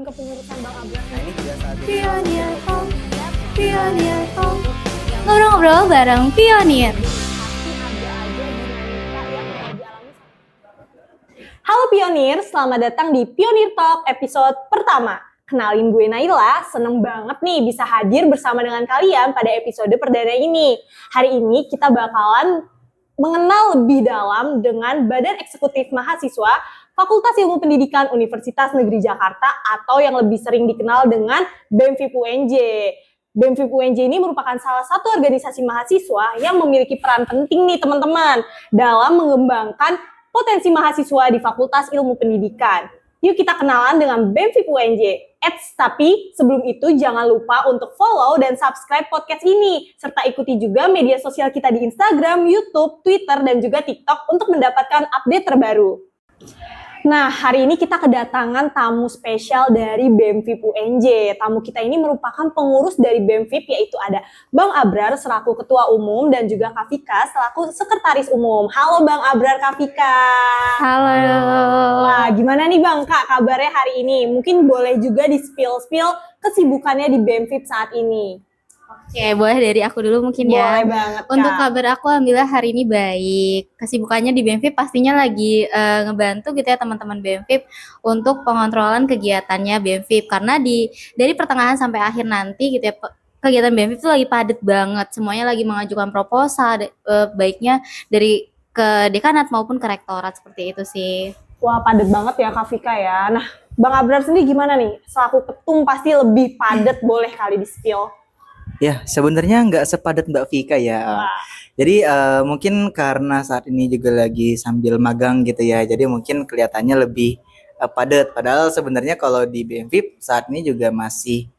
Kepengurusan Bang Abrar. Nah ini juga saat Pionir Talk, Pionir Talk, ngobrol-ngobrol bareng Pionir. Halo Pionir, selamat datang di Pionir Talk episode pertama. Kenalin gue Naila, seneng banget nih bisa hadir bersama dengan kalian pada episode perdana ini. Hari ini kita bakalan mengenal lebih dalam dengan Badan Eksekutif Mahasiswa Fakultas Ilmu Pendidikan Universitas Negeri Jakarta atau yang lebih sering dikenal dengan BEMFIP UNJ. BEMFIP UNJ ini merupakan salah satu organisasi mahasiswa yang memiliki peran penting nih teman-teman dalam mengembangkan potensi mahasiswa di Fakultas Ilmu Pendidikan. Yuk kita kenalan dengan BEMFIP UNJ. Tapi sebelum itu jangan lupa untuk follow dan subscribe podcast ini. Serta ikuti juga media sosial kita di Instagram, YouTube, Twitter, dan juga TikTok untuk mendapatkan update terbaru. Nah, hari ini kita kedatangan tamu spesial dari BEMFIP UNJ. Tamu kita ini merupakan pengurus dari BEMFIP, yaitu ada Bang Abrar selaku Ketua Umum dan juga Kak Vika selaku Sekretaris Umum. Halo Bang Abrar, Kak Vika. Halo. Wah, gimana nih Bang, Kak, kabarnya hari ini? Mungkin boleh juga di-spill kesibukannya di BEMFIP saat ini. Oke, boleh dari aku dulu mungkin Boleh ya. banget, Kak. Untuk kabar aku alhamdulillah hari ini baik. Kesibukannya di BEMFIP pastinya lagi ngebantu gitu ya teman-teman BEMFIP untuk pengontrolan kegiatannya BEMFIP. Karena dari pertengahan sampai akhir nanti gitu ya, kegiatan BEMFIP itu lagi padat banget. Semuanya lagi mengajukan proposal, baiknya dari ke dekanat maupun ke rektorat, seperti itu sih. Wah, padat banget ya Kak Vika ya. Nah, Bang Abrar sendiri gimana nih? Selaku ketum pasti lebih padat, boleh kali di-spill. Ya sebenarnya nggak sepadat Mbak Vika ya. Wah. Jadi mungkin karena saat ini juga lagi sambil magang gitu ya. Jadi mungkin kelihatannya lebih padat. Padahal sebenarnya kalau di BEMFIP saat ini juga masih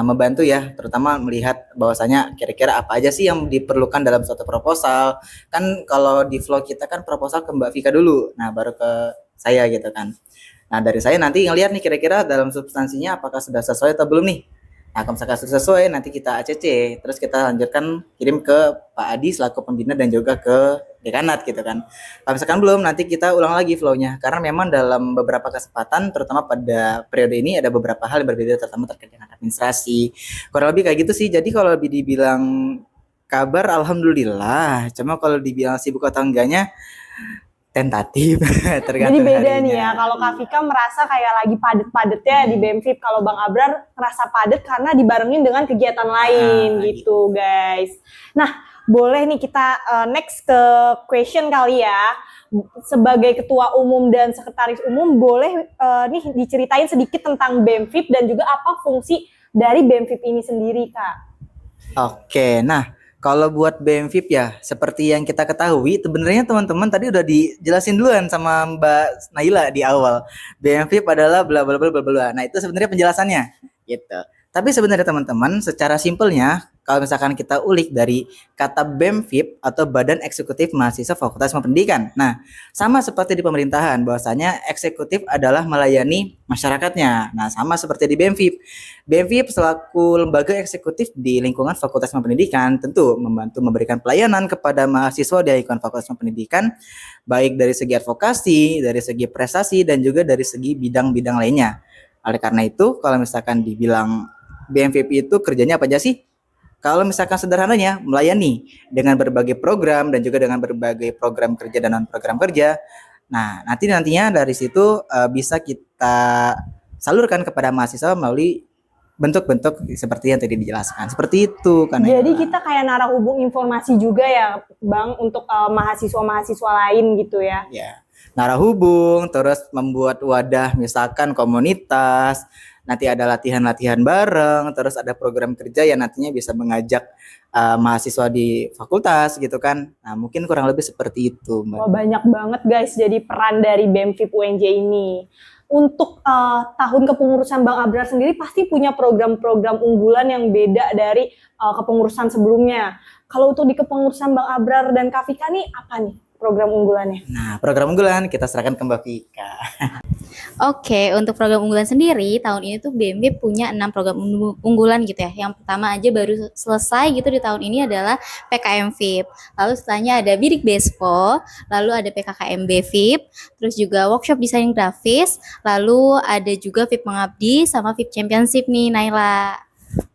membantu ya. Terutama melihat bahwasanya kira-kira apa aja sih yang diperlukan dalam suatu proposal. Kan kalau di flow kita kan proposal ke Mbak Vika dulu. Nah baru ke saya gitu kan. Nah dari saya nanti ngelihat nih kira-kira dalam substansinya apakah sudah sesuai atau belum nih. Nah, kalau misalkan sudah sesuai, nanti kita ACC, terus kita lanjutkan kirim ke Pak Adi selaku pembina dan juga ke dekanat gitu kan. Kalau misalkan belum, nanti kita ulang lagi flow-nya. Karena memang dalam beberapa kesempatan, terutama pada periode ini ada beberapa hal yang berbeda, terutama terkait dengan administrasi. Kurang lebih kayak gitu sih. Jadi kalau lebih dibilang kabar, alhamdulillah. Cuma kalau dibilang sibuk atau enggaknya, tentatif. Jadi Tergantung beda harinya. nih ya, kalau Kak Vika merasa kayak lagi padet-padetnya di BEMFIP, kalau Bang Abrar merasa padet karena dibarengin dengan kegiatan lain gitu guys. Nah, boleh nih kita next ke question kali ya. Sebagai Ketua Umum dan Sekretaris Umum, boleh nih diceritain sedikit tentang BEMFIP dan juga apa fungsi dari BEMFIP ini sendiri, Kak. Oke, nah kalau buat BEMFIP ya, seperti yang kita ketahui, sebenarnya teman-teman tadi udah dijelasin duluan sama Mbak Naila di awal. BEMFIP adalah bla bla bla bla bla. Nah, itu sebenarnya penjelasannya, gitu. Tapi sebenarnya teman-teman, secara simpelnya, kalau misalkan kita ulik dari kata BEMFIP atau Badan Eksekutif Mahasiswa Fakultas Ilmu Pendidikan. Nah, sama seperti di pemerintahan, bahwasanya eksekutif adalah melayani masyarakatnya. Nah, sama seperti di BEMFIP. BEMFIP selaku lembaga eksekutif di lingkungan Fakultas Ilmu Pendidikan tentu membantu memberikan pelayanan kepada mahasiswa di lingkungan Fakultas Ilmu Pendidikan, baik dari segi advokasi, dari segi prestasi, dan juga dari segi bidang-bidang lainnya. Oleh karena itu, kalau misalkan dibilang BEMFIP itu kerjanya apa aja sih? Kalau misalkan sederhananya, melayani dengan berbagai program dan juga dengan berbagai program kerja dan non-program kerja. Nah, nantinya dari situ bisa kita salurkan kepada mahasiswa melalui bentuk-bentuk seperti yang tadi dijelaskan. Seperti itu kan. Jadi kita kayak narah hubung informasi juga ya, Bang, untuk mahasiswa-mahasiswa lain gitu ya. Ya, narah hubung, terus membuat wadah misalkan komunitas, nanti ada latihan-latihan bareng, terus ada program kerja yang nantinya bisa mengajak mahasiswa di fakultas gitu kan. Nah, mungkin kurang lebih seperti itu, Mbak. Wah, banyak banget guys jadi peran dari BEMFIP UNJ ini. Untuk tahun kepengurusan Bang Abrar sendiri pasti punya program-program unggulan yang beda dari kepengurusan sebelumnya. Kalau untuk di kepengurusan Bang Abrar dan Kak Vika nih apa nih program unggulannya? Nah, program unggulan kita serahkan ke Mbak Vika. Oke, untuk program unggulan sendiri, tahun ini tuh BMB punya 6 program unggulan gitu ya. Yang pertama aja baru selesai gitu di tahun ini adalah PKM VIP. Lalu setelahnya ada Bidik Bespo, lalu ada PKKMB VIP, terus juga workshop desain grafis, lalu ada juga VIP Mengabdi sama VIP Championship nih, Naila.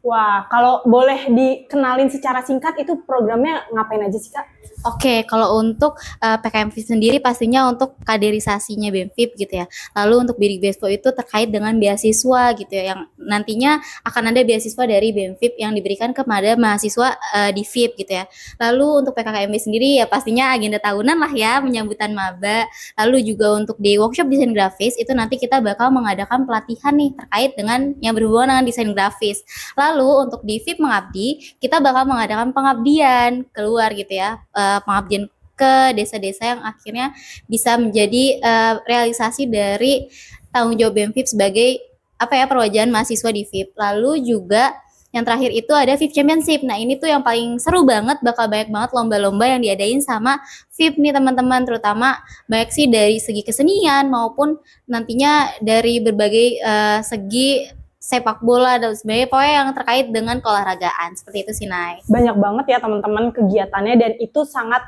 Wah, kalau boleh dikenalin secara singkat itu programnya ngapain aja sih, Kak? Oke, kalau untuk PKM VIP sendiri pastinya untuk kaderisasinya BEMFIP gitu ya. Lalu untuk Bidik Bespo itu terkait dengan beasiswa gitu ya, yang nantinya akan ada beasiswa dari BEMFIP yang diberikan kepada mahasiswa di VIP gitu ya. Lalu untuk PKKMB sendiri ya pastinya agenda tahunan lah ya, menyambutan maba. Lalu juga untuk di workshop desain grafis itu nanti kita bakal mengadakan pelatihan nih terkait dengan yang berhubungan dengan desain grafis. Lalu untuk di VIP Mengabdi, kita bakal mengadakan pengabdian keluar gitu ya, pengabdian ke desa-desa yang akhirnya bisa menjadi realisasi dari tanggung jawab BEMFIP sebagai perwajahan mahasiswa di VIP. Lalu juga yang terakhir itu ada VIP Championship. Nah ini tuh yang paling seru banget, bakal banyak banget lomba-lomba yang diadain sama VIP nih teman-teman, terutama baik sih dari segi kesenian maupun nantinya dari berbagai segi sepak bola dan sebagainya, pokoknya yang terkait dengan keolahragaan. Seperti itu sih, Nay. Banyak banget ya teman-teman kegiatannya dan itu sangat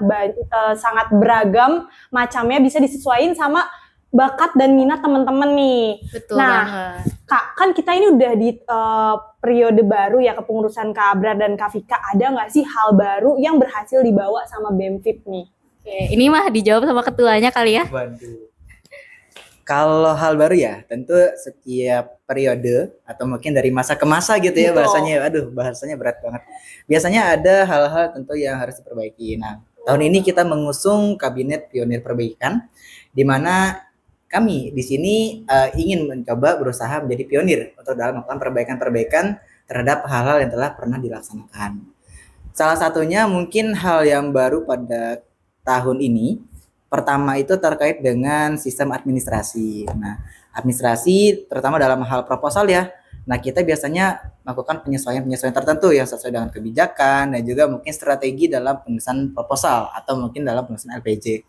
beragam macamnya, bisa disesuaikan sama bakat dan minat teman-teman nih. Betul banget. Kak, kan kita ini udah di periode baru ya kepengurusan Kak Abrar dan Kak Vika. Ada nggak sih hal baru yang berhasil dibawa sama BEMFIP nih? Oke, ini mah dijawab sama ketuanya kali ya. Waduh. Kalau hal baru ya, tentu setiap periode atau mungkin dari masa ke masa gitu ya. Betul. Bahasanya. Aduh, bahasanya berat banget. Biasanya ada hal-hal tentu yang harus diperbaiki. Nah, tahun ini kita mengusung Kabinet Pionir Perbaikan, di mana kami di sini ingin mencoba berusaha menjadi pionir untuk dalam melakukan perbaikan-perbaikan terhadap hal-hal yang telah pernah dilaksanakan. Salah satunya mungkin hal yang baru pada tahun ini. Pertama itu terkait dengan sistem administrasi. Nah, administrasi terutama dalam hal proposal ya. Nah, kita biasanya melakukan penyesuaian-penyesuaian tertentu yang sesuai dengan kebijakan dan juga mungkin strategi dalam penulisan proposal atau mungkin dalam penulisan LPJ.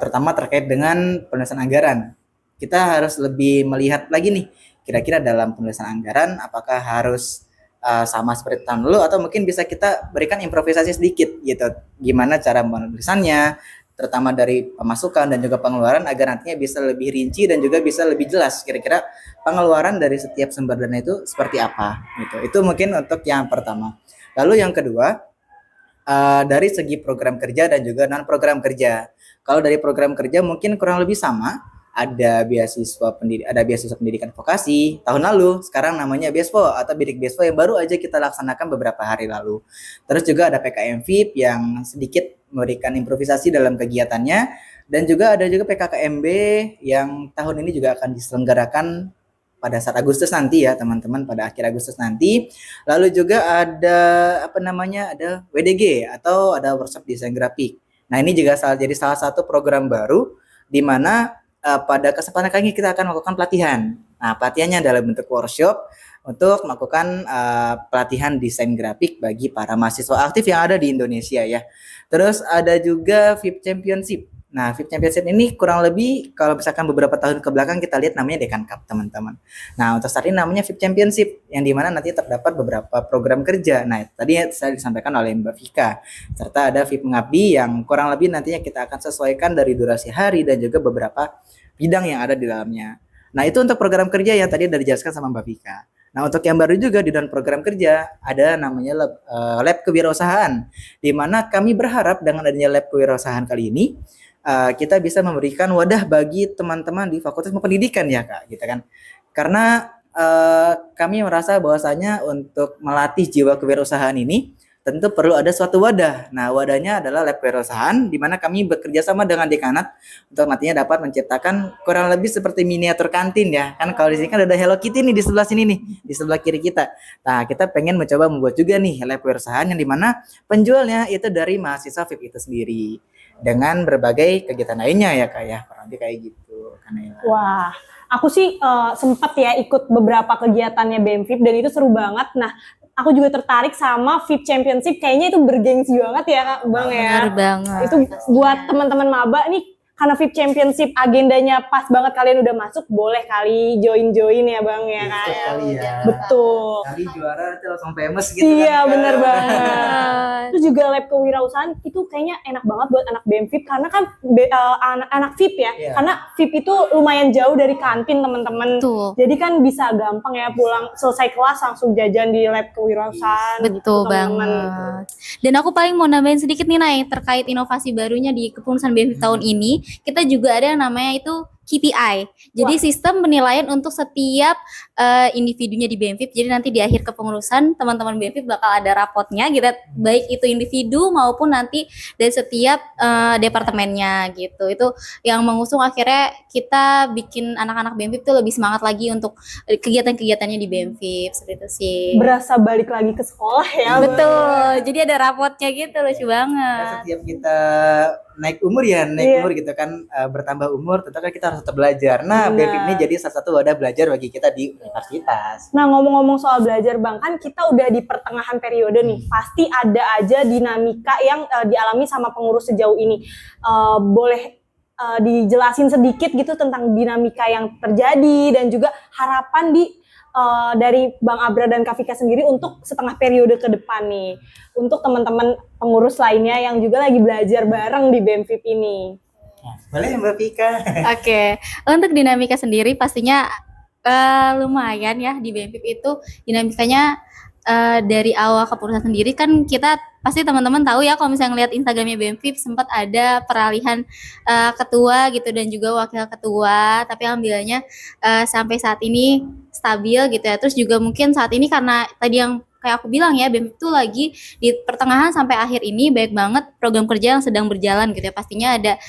Terutama terkait dengan penulisan anggaran. Kita harus lebih melihat lagi nih, kira-kira dalam penulisan anggaran apakah harus sama seperti tahun lalu atau mungkin bisa kita berikan improvisasi sedikit gitu. Gimana cara penulisannya, terutama dari pemasukan dan juga pengeluaran agar nantinya bisa lebih rinci dan juga bisa lebih jelas kira-kira pengeluaran dari setiap sumber dana itu seperti apa gitu. Itu mungkin untuk yang pertama. Lalu yang kedua, dari segi program kerja dan juga non program kerja. Kalau dari program kerja mungkin kurang lebih sama, ada beasiswa pendidikan vokasi tahun lalu, sekarang namanya Bespo atau Bidik Bespo yang baru aja kita laksanakan beberapa hari lalu. Terus juga ada PKM VIP yang sedikit memberikan improvisasi dalam kegiatannya, dan juga ada juga PKKMB yang tahun ini juga akan diselenggarakan pada saat Agustus nanti ya teman-teman, pada akhir Agustus nanti. Lalu juga ada ada WDG atau ada workshop desain grafik. Nah ini juga jadi salah satu program baru di mana pada kesempatan kali ini kita akan melakukan pelatihan. Nah pelatihannya dalam bentuk workshop untuk melakukan pelatihan desain grafik bagi para mahasiswa aktif yang ada di Indonesia ya. Terus ada juga VIP Championship. Nah, VIP Championship ini kurang lebih kalau misalkan beberapa tahun ke belakang kita lihat namanya Dekan Cup, teman-teman. Nah, untuk saat ini namanya VIP Championship yang dimana nanti terdapat beberapa program kerja. Nah, tadi saya disampaikan oleh Mbak Vika. Serta ada VIP Mengabdi yang kurang lebih nantinya kita akan sesuaikan dari durasi hari dan juga beberapa bidang yang ada di dalamnya. Nah, itu untuk program kerja yang tadi sudah dijelaskan sama Mbak Vika. Nah, untuk yang baru juga di dalam program kerja ada namanya lab kewirausahaan, di mana kami berharap dengan adanya lab kewirausahaan kali ini kita bisa memberikan wadah bagi teman-teman di Fakultas Pendidikan ya Kak, gitu kan. Karena kami merasa bahwasanya untuk melatih jiwa kewirausahaan ini tentu perlu ada suatu wadah. Nah, wadahnya adalah lab kewirausahaan di mana kami bekerja sama dengan dekanat untuk nantinya dapat menciptakan kurang lebih seperti miniatur kantin ya. Kan kalau di sini kan ada Hello Kitty nih di sebelah sini nih, di sebelah kiri kita. Nah, kita pengen mencoba membuat juga nih lab kewirausahaan yang di mana penjualnya itu dari mahasiswa VIP itu sendiri dengan berbagai kegiatan lainnya ya Kak ya. Kurang lebih kayak gitu, Kanela. Wah, aku sih sempat ya ikut beberapa kegiatannya BEMFIP dan itu seru banget. Nah, aku juga tertarik sama VIP Championship. Kayaknya itu bergengsi banget ya Kak Bang ya. Benar banget. Itu buat teman-teman maba nih, karena VIP Championship agendanya pas banget, kalian udah masuk, boleh kali join ya Bang ya Kak. Ikut kali ya. Betul. Kali juara nanti langsung famous gitu Iya kan. bener banget. Terus juga lab kewirausahaan itu kayaknya enak banget buat anak BEM-VIP karena kan anak-anak VIP ya. Iya. Karena VIP itu lumayan jauh dari kantin teman-teman. Betul. Jadi kan bisa gampang ya pulang selesai kelas langsung jajan di lab kewirausahaan. Betul teman-teman. banget. Dan aku paling mau nambahin sedikit nih Nay, terkait inovasi barunya di kepengurusan BEM tahun ini. Kita juga ada yang namanya itu KPI. Jadi sistem penilaian untuk setiap individunya di BEM-VIP. Jadi nanti di akhir kepengurusan teman-teman BEM-VIP bakal ada rapotnya gitu, baik itu individu maupun nanti dari setiap departemennya gitu. Itu yang mengusung akhirnya kita bikin anak-anak BEM-VIP tuh lebih semangat lagi untuk kegiatan-kegiatannya di BEM-VIP seperti itu sih. Berasa balik lagi ke sekolah ya. Betul. Jadi ada rapotnya gitu, lucu banget. Setiap kita naik umur Iya. gitu kan, bertambah umur tentu kan kita harus tetap belajar. Nah, Benar. BEM ini jadi salah satu wadah belajar bagi kita di universitas. Nah ngomong-ngomong soal belajar Bang, kan kita udah di pertengahan periode nih, pasti ada aja dinamika yang dialami sama pengurus sejauh ini. Boleh dijelasin sedikit gitu tentang dinamika yang terjadi dan juga harapan dari Bang Abrar dan Kak Vika sendiri untuk setengah periode ke depan nih, untuk teman-teman pengurus lainnya yang juga lagi belajar bareng di BEM-VIP ini. Boleh Mbak Vika? Oke, untuk dinamika sendiri pastinya lumayan ya di BEM-VIP itu dinamikanya dari awal kepengurusan sendiri kan kita pasti teman-teman tahu ya kalau misalnya ngeliat Instagramnya BEM-VIP sempat ada peralihan ketua gitu dan juga wakil ketua, tapi alhamdulillahnya sampai saat ini stabil gitu ya. Terus juga mungkin saat ini karena tadi yang kayak aku bilang ya, BEM itu lagi di pertengahan sampai akhir ini banyak banget program kerja yang sedang berjalan gitu ya. Pastinya ada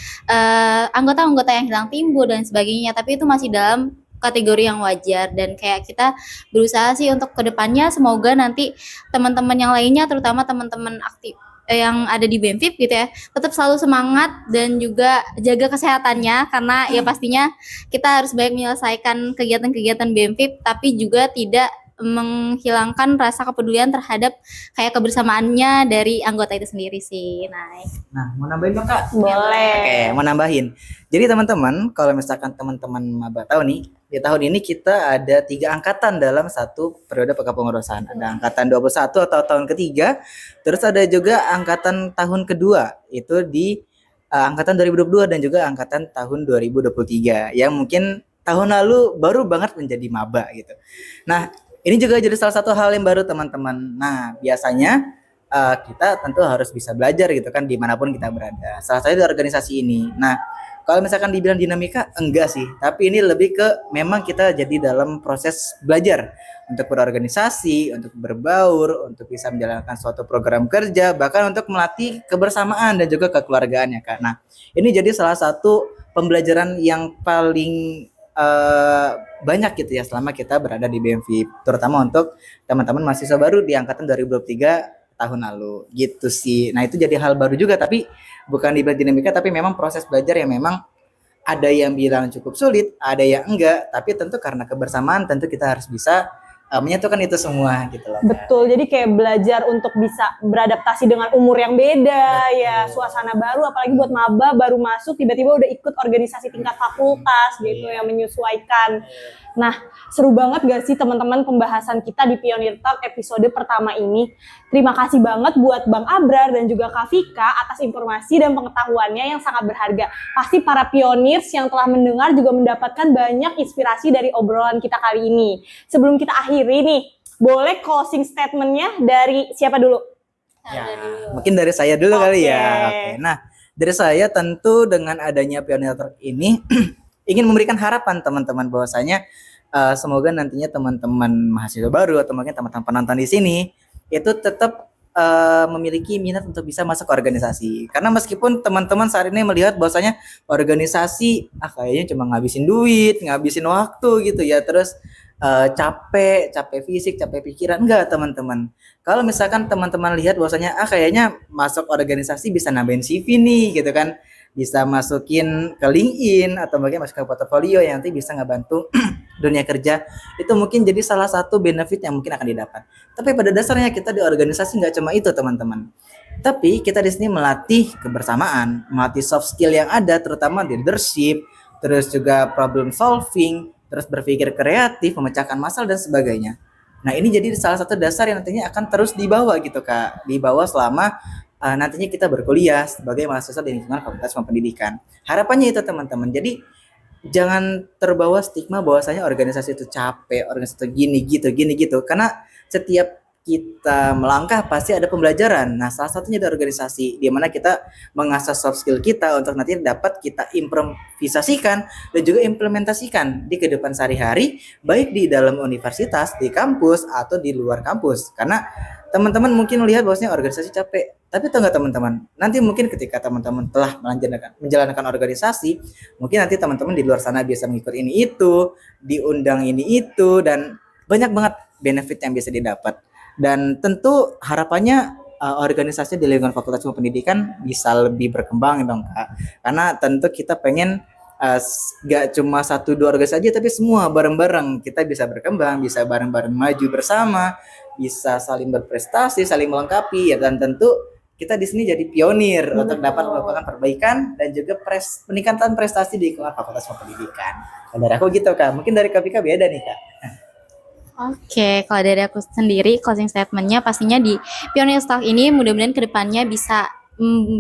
anggota-anggota yang hilang timbul dan sebagainya, tapi itu masih dalam kategori yang wajar dan kayak kita berusaha sih untuk kedepannya semoga nanti teman-teman yang lainnya terutama teman-teman aktif yang ada di BEM-VIP gitu ya tetap selalu semangat dan juga jaga kesehatannya karena ya pastinya kita harus baik menyelesaikan kegiatan-kegiatan BEM-VIP tapi juga tidak menghilangkan rasa kepedulian terhadap kayak kebersamaannya dari anggota itu sendiri sih. Nah, mau nambahin dong Kak? Boleh. Oke, mau nambahin. Jadi teman-teman, kalau misalkan teman-teman maba tahu nih, di tahun ini kita ada 3 angkatan dalam satu periode kepengurusan. Ada angkatan 21 atau tahun ketiga, terus ada juga angkatan tahun kedua, itu di angkatan 2022 dan juga angkatan tahun 2023 yang mungkin tahun lalu baru banget menjadi maba gitu. Nah, ini juga jadi salah satu hal yang baru teman-teman. Nah, biasanya kita tentu harus bisa belajar gitu kan dimanapun kita berada. Salah satu di organisasi ini. Nah, kalau misalkan dibilang dinamika, enggak sih. Tapi ini lebih ke memang kita jadi dalam proses belajar untuk berorganisasi, untuk berbaur, untuk bisa menjalankan suatu program kerja, bahkan untuk melatih kebersamaan dan juga kekeluargaan ya Kak. Nah, ini jadi salah satu pembelajaran yang paling banyak gitu ya selama kita berada di BEM-VIP, terutama untuk teman-teman mahasiswa baru di angkatan 2023 tahun lalu gitu sih. Nah, itu jadi hal baru juga tapi bukan dibilang dinamika tapi memang proses belajar yang memang ada yang bilang cukup sulit, ada yang enggak, tapi tentu karena kebersamaan tentu kita harus bisa menyatukan itu semua gitu loh. Betul, jadi kayak belajar untuk bisa beradaptasi dengan umur yang beda, ya suasana baru, apalagi buat maba baru masuk tiba-tiba udah ikut organisasi tingkat fakultas gitu yang menyesuaikan. Nah, seru banget gak sih teman-teman pembahasan kita di Pionir Talk episode pertama ini. Terima kasih banget buat Bang Abrar dan juga Kak Vika atas informasi dan pengetahuannya yang sangat berharga. Pasti para pioneers yang telah mendengar juga mendapatkan banyak inspirasi dari obrolan kita kali ini. Sebelum kita akhiri nih, boleh closing statement-nya dari siapa dulu? Ya, mungkin dari saya dulu kali ya. Oke. Oke. Nah, dari saya tentu dengan adanya Pionir Talk ini ingin memberikan harapan teman-teman bahwasanya semoga nantinya teman-teman mahasiswa baru atau mungkin teman-teman penonton di sini itu tetap memiliki minat untuk bisa masuk organisasi. Karena meskipun teman-teman saat ini melihat bahwasanya organisasi kayaknya cuma ngabisin duit, ngabisin waktu gitu ya, terus capek fisik, capek pikiran. Enggak teman-teman. Kalau misalkan teman-teman lihat bahwasanya kayaknya masuk organisasi bisa nambahin CV nih gitu kan, bisa masukin ke LinkedIn atau mungkin masuk ke portofolio yang nanti bisa ngebantu dunia kerja, itu mungkin jadi salah satu benefit yang mungkin akan didapat. Tapi pada dasarnya kita di organisasi nggak cuma itu teman-teman. Tapi kita di sini melatih kebersamaan, melatih soft skill yang ada, terutama leadership, terus juga problem solving, terus berpikir kreatif, memecahkan masalah dan sebagainya. Nah ini jadi salah satu dasar yang nantinya akan terus dibawa gitu Kak, dibawa selama nantinya kita berkuliah sebagai mahasiswa di lingkungan Fakultas Pendidikan. Harapannya itu teman-teman. Jadi jangan terbawa stigma bahwasanya organisasi itu capek, organisasi itu gini gitu. Karena setiap kita melangkah pasti ada pembelajaran. Nah, salah satunya dari organisasi di mana kita mengasah soft skill kita untuk nanti dapat kita improvisasikan dan juga implementasikan di kehidupan sehari-hari baik di dalam universitas, di kampus atau di luar kampus. Karena teman-teman mungkin melihat bahwasanya organisasi capek, tapi tahu nggak teman-teman? Nanti mungkin ketika teman-teman telah menjalankan organisasi, mungkin nanti teman-teman di luar sana bisa mengikuti ini itu, diundang ini itu, dan banyak banget benefit yang bisa didapat. Dan tentu harapannya organisasi di lingkungan Fakultas Pendidikan bisa lebih berkembang dong Kak. Karena tentu kita pengen gak cuma 1-2 organisasi aja, tapi semua bareng-bareng kita bisa berkembang, bisa bareng-bareng maju bersama, bisa saling berprestasi, saling melengkapi ya, dan tentu kita di sini jadi pionir untuk dapat melakukan perbaikan dan juga peningkatan prestasi di lingkungan Fakultas Pendidikan. Dan dari aku gitu Kak, mungkin dari Kak Vika beda nih Kak. Oke, kalau dari aku sendiri closing statementnya pastinya di Pioneer Talk ini mudah-mudahan kedepannya bisa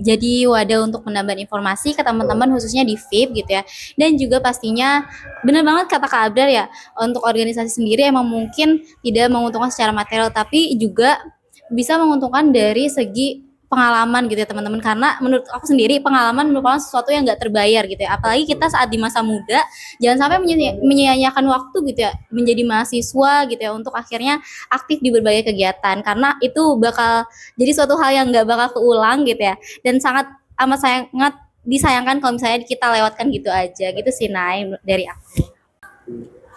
jadi wadah untuk menambah informasi ke teman-teman khususnya di VIP gitu ya. Dan juga pastinya benar banget kata Kak Abrar ya, untuk organisasi sendiri emang mungkin tidak menguntungkan secara material tapi juga bisa menguntungkan dari segi pengalaman gitu ya teman-teman, karena menurut aku sendiri pengalaman merupakan sesuatu yang nggak terbayar gitu ya, apalagi kita saat di masa muda jangan sampai menyia-nyiakan waktu gitu ya menjadi mahasiswa gitu ya untuk akhirnya aktif di berbagai kegiatan, karena itu bakal jadi suatu hal yang nggak bakal keulang gitu ya, dan sangat sangat disayangkan kalau misalnya kita lewatkan gitu aja gitu sih Nay dari aku.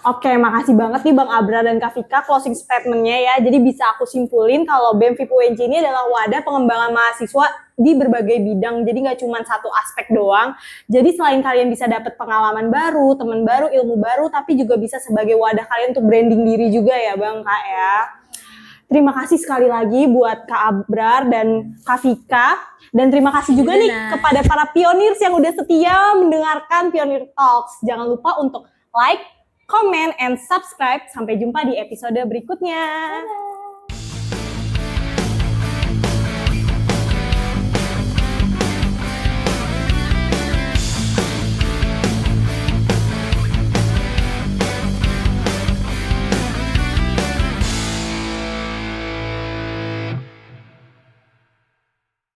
Oke, makasih banget nih Bang Abrar dan Kak Vika closing statement-nya ya. Jadi bisa aku simpulin kalau BEM-FIP UNJ ini adalah wadah pengembangan mahasiswa di berbagai bidang. Jadi nggak cuma satu aspek doang. Jadi selain kalian bisa dapat pengalaman baru, teman baru, ilmu baru, tapi juga bisa sebagai wadah kalian untuk branding diri juga ya Bang Kak ya. Terima kasih sekali lagi buat Kak Abrar dan Kak Vika. Dan terima kasih juga nih kepada para pioneers yang udah setia mendengarkan Pioneer Talks. Jangan lupa untuk like, comment, and subscribe. Sampai jumpa di episode berikutnya. Dadah.